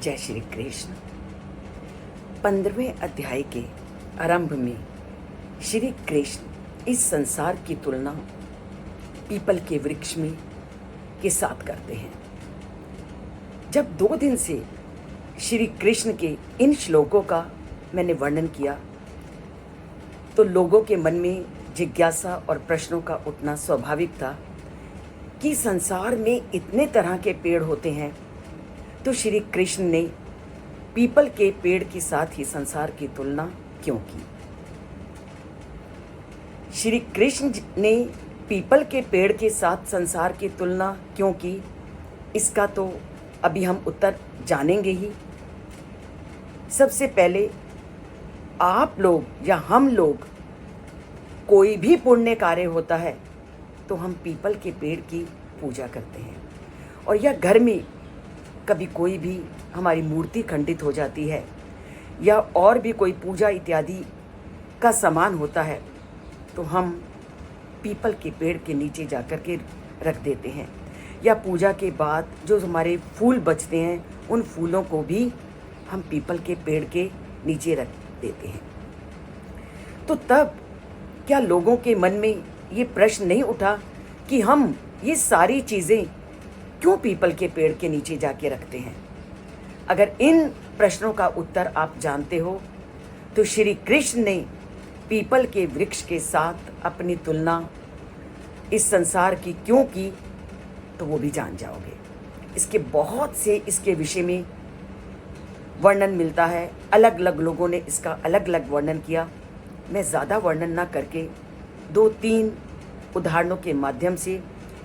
जय श्री कृष्ण। 15वें अध्याय के आरंभ में श्री कृष्ण इस संसार की तुलना पीपल के वृक्ष में के साथ करते हैं। जब 2 दिन से श्री कृष्ण के इन श्लोकों का मैंने वर्णन किया तो लोगों के मन में जिज्ञासा और प्रश्नों का उठना स्वाभाविक था कि संसार में इतने तरह के पेड़ होते हैं तो श्री कृष्ण ने पीपल के पेड़ के साथ ही संसार की तुलना क्यों की। श्री कृष्ण ने पीपल के पेड़ के साथ संसार की तुलना क्यों की, इसका तो अभी हम उत्तर जानेंगे ही। सबसे पहले आप लोग या हम लोग कोई भी पुण्य कार्य होता है तो हम पीपल के पेड़ की पूजा करते हैं, और या घर में कभी कोई भी हमारी मूर्ति खंडित हो जाती है या और भी कोई पूजा इत्यादि का सामान होता है तो हम पीपल के पेड़ के नीचे जाकर के रख देते हैं, या पूजा के बाद जो हमारे फूल बचते हैं उन फूलों को भी हम पीपल के पेड़ के नीचे रख देते हैं। तो तब क्या लोगों के मन में ये प्रश्न नहीं उठा कि हम ये सारी चीज़ें क्यों पीपल के पेड़ के नीचे जाके रखते हैं? अगर इन प्रश्नों का उत्तर आप जानते हो तो श्री कृष्ण ने पीपल के वृक्ष के साथ अपनी तुलना इस संसार की क्यों की तो वो भी जान जाओगे। इसके बहुत से इसके विषय में वर्णन मिलता है, अलग अलग लोगों ने इसका अलग अलग वर्णन किया। मैं ज़्यादा वर्णन ना करके 2-3 उदाहरणों के माध्यम से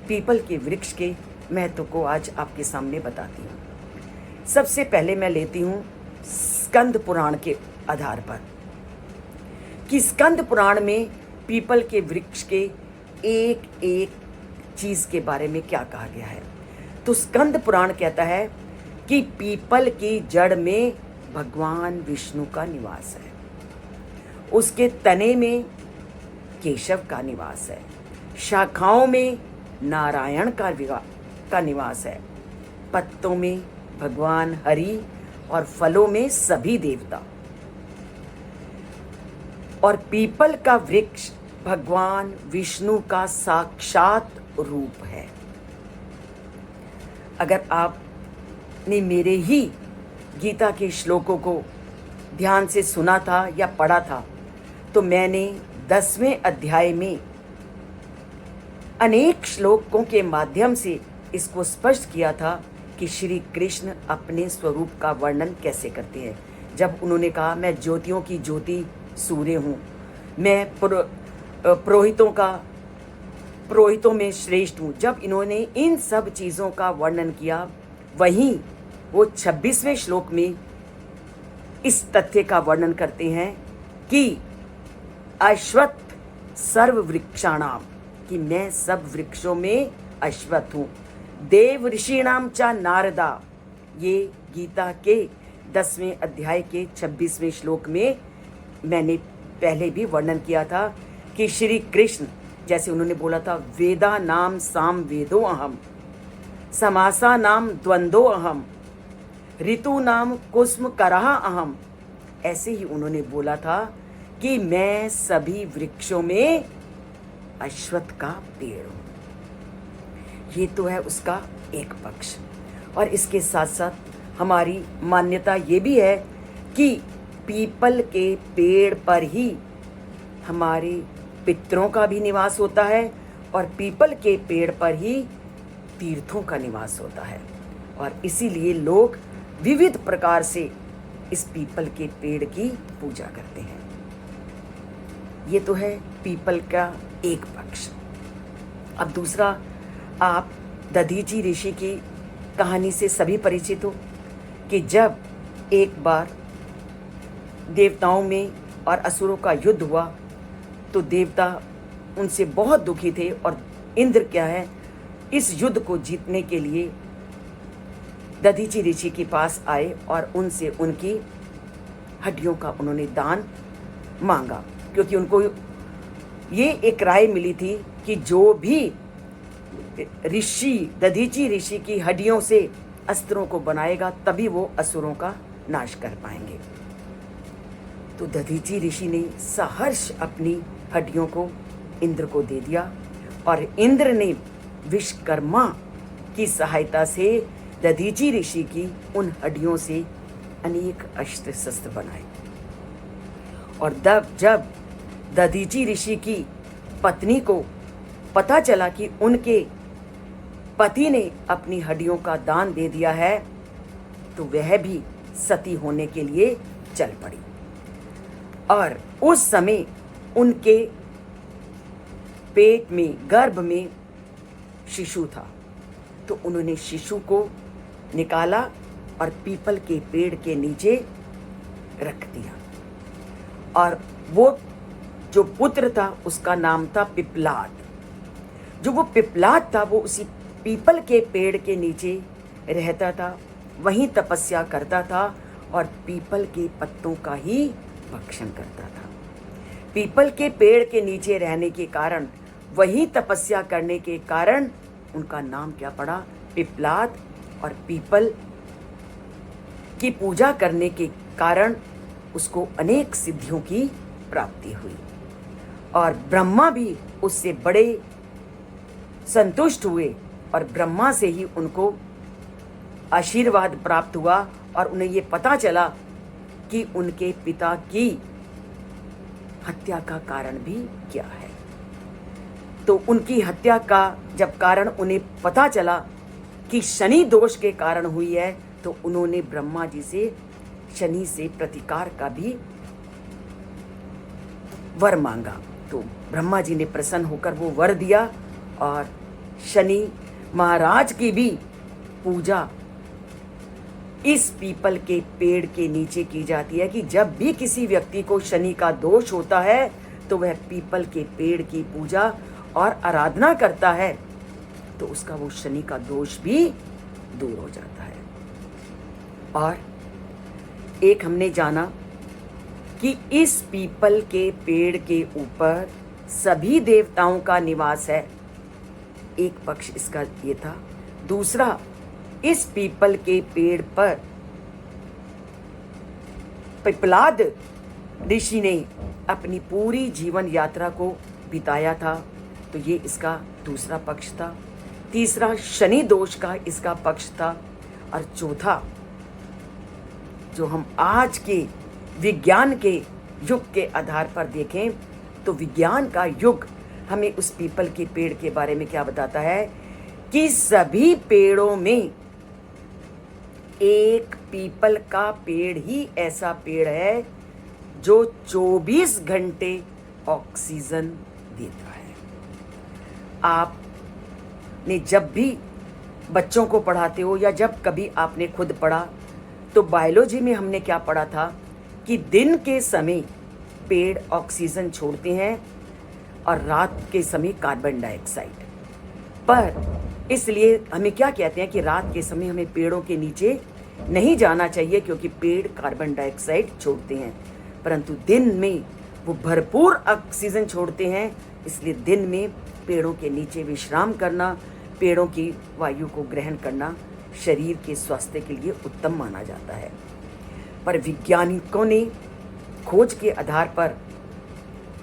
पीपल के वृक्ष के महत्व को आज आपके सामने बताती हूँ। सबसे पहले मैं लेती हूँ स्कंद पुराण के आधार पर कि स्कंद पुराण में पीपल के वृक्ष के एक एक चीज़ के बारे में क्या कहा गया है। तो स्कंद पुराण कहता है कि पीपल की जड़ में भगवान विष्णु का निवास है, उसके तने में केशव का निवास है, शाखाओं में नारायण का निवास है, पत्तों में भगवान हरि और फलों में सभी देवता। और पीपल का वृक्ष भगवान विष्णु का साक्षात रूप है। अगर आपने मेरे ही गीता के श्लोकों को ध्यान से सुना था या पढ़ा था तो मैंने 10वें अध्याय में अनेक श्लोकों के माध्यम से इसको स्पष्ट किया था कि श्री कृष्ण अपने स्वरूप का वर्णन कैसे करते हैं। जब उन्होंने कहा मैं ज्योतियों की ज्योति सूर्य हूँ, मैं पुरोहितों में श्रेष्ठ हूँ, जब इन्होंने इन सब चीज़ों का वर्णन किया, वहीं वो 26वें श्लोक में इस तथ्य का वर्णन करते हैं कि अश्वत्थ सर्व वृक्षाणाम, कि मैं सब वृक्षों में अश्वत्थ हूँ, देव ऋषिणाम चा नारदा। ये गीता के 10वें अध्याय के 26वें श्लोक में मैंने पहले भी वर्णन किया था कि श्री कृष्ण जैसे उन्होंने बोला था वेदा नाम साम वेदो अहम, समासा नाम द्वंद्वो अहम, ऋतु नाम कुस्म करहा अहम, ऐसे ही उन्होंने बोला था कि मैं सभी वृक्षों में अश्वत्थ का पेड़ हूँ। ये तो है उसका एक पक्ष, और इसके साथ साथ हमारी मान्यता ये भी है कि पीपल के पेड़ पर ही हमारे पितरों का भी निवास होता है और पीपल के पेड़ पर ही तीर्थों का निवास होता है, और इसीलिए लोग विविध प्रकार से इस पीपल के पेड़ की पूजा करते हैं। ये तो है पीपल का एक पक्ष। अब दूसरा, आप दधीची ऋषि की कहानी से सभी परिचित हो कि जब एक बार देवताओं में और असुरों का युद्ध हुआ तो देवता उनसे बहुत दुखी थे, और इंद्र क्या है इस युद्ध को जीतने के लिए दधीची ऋषि के पास आए और उनसे उनकी हड्डियों का उन्होंने दान मांगा, क्योंकि उनको ये एक राय मिली थी कि जो भी ऋषि दधीची ऋषि की हड्डियों से अस्त्रों को बनाएगा, तभी वो असुरों का नाश कर पाएंगे। तो दधीची ऋषि ने सहर्ष अपनी हड्डियों को इंद्र को दे दिया और इंद्र ने विश्वकर्मा की सहायता से दधीची ऋषि की उन हड्डियों से अनेक अस्त्र शस्त्र बनाए। और जब दधीची ऋषि की पत्नी को पता चला कि उनके पति ने अपनी हड्डियों का दान दे दिया है, तो वह भी सती होने के लिए चल पड़ी। और उस समय उनके पेट में, गर्भ में शिशु था, तो उन्होंने शिशु को निकाला और पीपल के पेड़ के नीचे रख दिया। और वो जो पुत्र था उसका नाम था पिपलाद। जो वो पिपलाद था वो उसी पीपल के पेड़ के नीचे रहता था, वहीं तपस्या करता था और पीपल के पत्तों का ही भक्षण करता था। पीपल के पेड़ के नीचे रहने के कारण, वहीं तपस्या करने के कारण उनका नाम क्या पड़ा? पिपलाद। और पीपल की पूजा करने के कारण उसको अनेक सिद्धियों की प्राप्ति हुई और ब्रह्मा भी उससे बड़े संतुष्ट हुए और ब्रह्मा से ही उनको आशीर्वाद प्राप्त हुआ और उन्हें ये पता चला कि उनके पिता की हत्या का कारण भी क्या है। तो उनकी हत्या का जब कारण उन्हें पता चला कि शनि दोष के कारण हुई है, तो उन्होंने ब्रह्मा जी से शनि से प्रतिकार का भी वर मांगा। तो ब्रह्मा जी ने प्रसन्न होकर वो वर दिया और शनि महाराज की भी पूजा इस पीपल के पेड़ के नीचे की जाती है कि जब भी किसी व्यक्ति को शनि का दोष होता है तो वह पीपल के पेड़ की पूजा और आराधना करता है, तो उसका वो शनि का दोष भी दूर हो जाता है। और एक हमने जाना कि इस पीपल के पेड़ के ऊपर सभी देवताओं का निवास है। एक पक्ष इसका ये था। दूसरा, इस पीपल के पेड़ पर पिपलाद ऋषि ने अपनी पूरी जीवन यात्रा को बिताया था, तो ये इसका दूसरा पक्ष था। तीसरा, शनि दोष का इसका पक्ष था। और चौथा, जो हम आज के विज्ञान के युग के आधार पर देखें तो विज्ञान का युग हमें उस पीपल के पेड़ के बारे में क्या बताता है कि सभी पेड़ों में एक पीपल का पेड़ ही ऐसा पेड़ है जो 24 घंटे ऑक्सीजन देता है। आपने जब भी बच्चों को पढ़ाते हो या जब कभी आपने खुद पढ़ा, तो बायोलॉजी में हमने क्या पढ़ा था कि दिन के समय पेड़ ऑक्सीजन छोड़ते हैं और रात के समय कार्बन डाइऑक्साइड। पर इसलिए हमें क्या कहते हैं कि रात के समय हमें पेड़ों के नीचे नहीं जाना चाहिए क्योंकि पेड़ कार्बन डाइऑक्साइड छोड़ते हैं, परंतु दिन में वो भरपूर ऑक्सीजन छोड़ते हैं। इसलिए दिन में पेड़ों के नीचे विश्राम करना, पेड़ों की वायु को ग्रहण करना शरीर के स्वास्थ्य के लिए उत्तम माना जाता है। पर वैज्ञानिकों ने खोज के आधार पर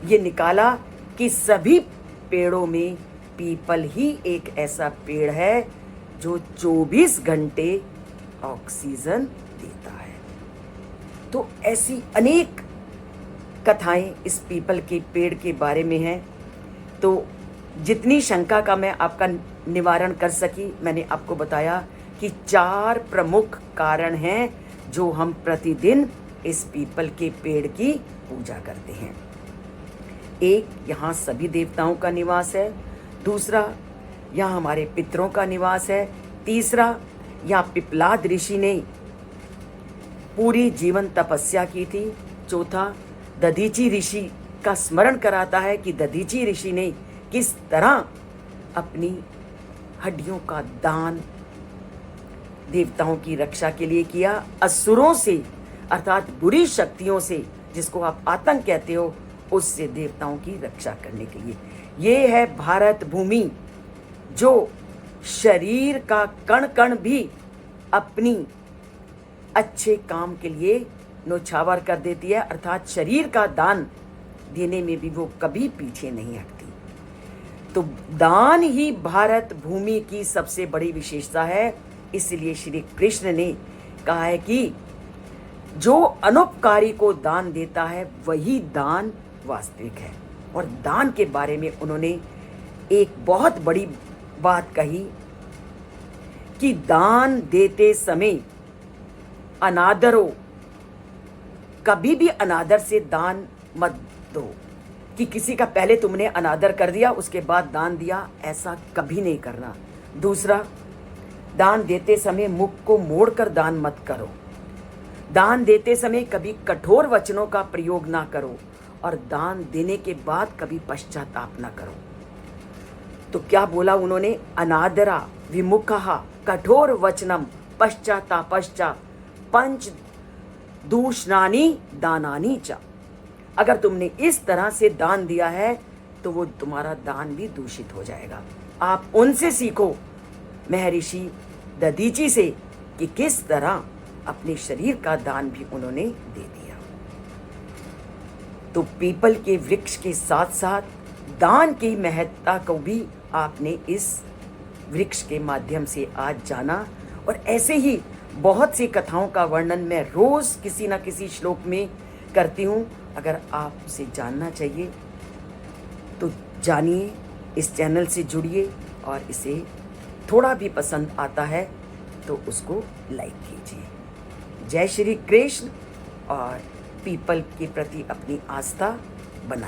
ये निकाला कि सभी पेड़ों में पीपल ही एक ऐसा पेड़ है जो 24 घंटे ऑक्सीजन देता है। तो ऐसी अनेक कथाएं इस पीपल के पेड़ के बारे में हैं। तो जितनी शंका का मैं आपका निवारण कर सकी, मैंने आपको बताया कि 4 प्रमुख कारण हैं जो हम प्रतिदिन इस पीपल के पेड़ की पूजा करते हैं। एक, यहाँ सभी देवताओं का निवास है। दूसरा, यहाँ हमारे पितरों का निवास है। तीसरा, यहाँ पिपलाद ऋषि ने पूरी जीवन तपस्या की थी। चौथा, दधीची ऋषि का स्मरण कराता है कि दधीची ऋषि ने किस तरह अपनी हड्डियों का दान देवताओं की रक्षा के लिए किया, असुरों से अर्थात बुरी शक्तियों से, जिसको आप आतंक कहते हो, उससे देवताओं की रक्षा करने के लिए। ये है भारत भूमि जो शरीर का कण कण भी अपनी अच्छे काम के लिए न्योछावर कर देती है, अर्थात शरीर का दान देने में भी वो कभी पीछे नहीं हटती। तो दान ही भारत भूमि की सबसे बड़ी विशेषता है। इसलिए श्री कृष्ण ने कहा है कि जो अनुपकारी को दान देता है वही दान वास्तविक है। और दान के बारे में उन्होंने एक बहुत बड़ी बात कही कि दान देते समय अनादर हो, कभी भी अनादर से दान मत दो कि किसी का पहले तुमने अनादर कर दिया उसके बाद दान दिया, ऐसा कभी नहीं करना। दूसरा, दान देते समय मुख को मोड़कर दान मत करो। दान देते समय कभी कठोर वचनों का प्रयोग ना करो और दान देने के बाद कभी पश्चाताप ना करो। तो क्या बोला उन्होंने? अनादरा विमुखः कठोर वचनम पश्चातापश्च पंच दूषणानि दानानि च। अगर तुमने इस तरह से दान दिया है तो वो तुम्हारा दान भी दूषित हो जाएगा। आप उनसे सीखो, महर्षि दधीची से, कि किस तरह अपने शरीर का दान भी उन्होंने दे दिया। तो पीपल के वृक्ष के साथ साथ दान की महत्ता को भी आपने इस वृक्ष के माध्यम से आज जाना। और ऐसे ही बहुत सी कथाओं का वर्णन मैं रोज किसी न किसी श्लोक में करती हूँ। अगर आप उसे जानना चाहिए तो जानिए, इस चैनल से जुड़िए और इसे थोड़ा भी पसंद आता है तो उसको लाइक कीजिए। जय श्री कृष्ण। और पीपल के प्रति अपनी आस्था बनाएं।